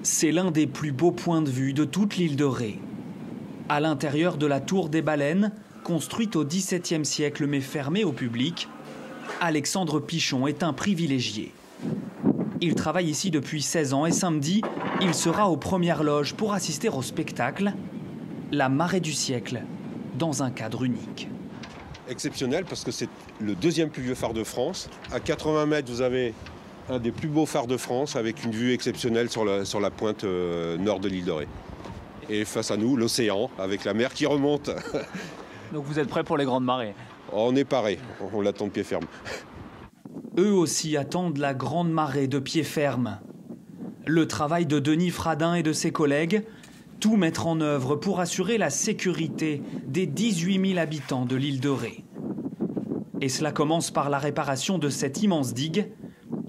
C'est l'un des plus beaux points de vue de toute l'île de Ré. À l'intérieur de la tour des baleines, construite au XVIIe siècle mais fermée au public, Alexandre Pichon est un privilégié. Il travaille ici depuis 16 ans et samedi, il sera aux premières loges pour assister au spectacle La marée du siècle, dans un cadre unique. Exceptionnel parce que c'est le deuxième plus vieux phare de France. À 80 mètres, vous avez un des plus beaux phares de France avec une vue exceptionnelle sur la pointe nord de l'île de Ré. Et face à nous, l'océan avec la mer qui remonte. Donc vous êtes prêts pour les grandes marées? On est paré, on l'attend de pied ferme. Eux aussi attendent la grande marée de pied ferme. Le travail de Denis Fradin et de ses collègues, tout mettre en œuvre pour assurer la sécurité des 18 000 habitants de l'île de Ré. Et cela commence par la réparation de cette immense digue.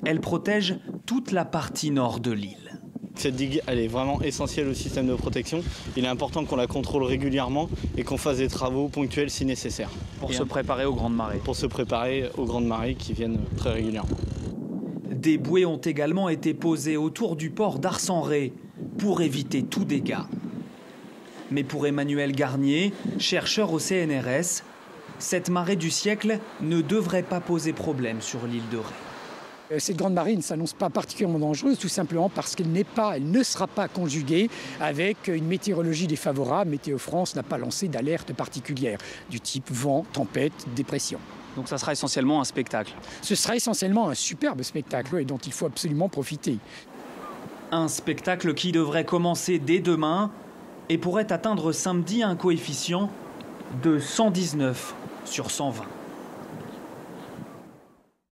Elle protège toute la partie nord de l'île. Cette digue, elle est vraiment essentielle au système de protection. Il est important qu'on la contrôle régulièrement et qu'on fasse des travaux ponctuels si nécessaire. Pour se préparer aux grandes marées. Pour se préparer aux grandes marées qui viennent très régulièrement. Des bouées ont également été posées autour du port d'Arcenré pour éviter tout dégât. Mais pour Emmanuel Garnier, chercheur au CNRS, cette marée du siècle ne devrait pas poser problème sur l'île de Ré. Cette grande marée ne s'annonce pas particulièrement dangereuse, tout simplement parce qu'elle ne sera pas conjuguée avec une météorologie défavorable. Météo France n'a pas lancé d'alerte particulière, du type vent, tempête, dépression. Donc ça sera essentiellement un spectacle. Ce sera essentiellement un superbe spectacle et dont il faut absolument profiter. Un spectacle qui devrait commencer dès demain et pourrait atteindre samedi un coefficient de 119 sur 120.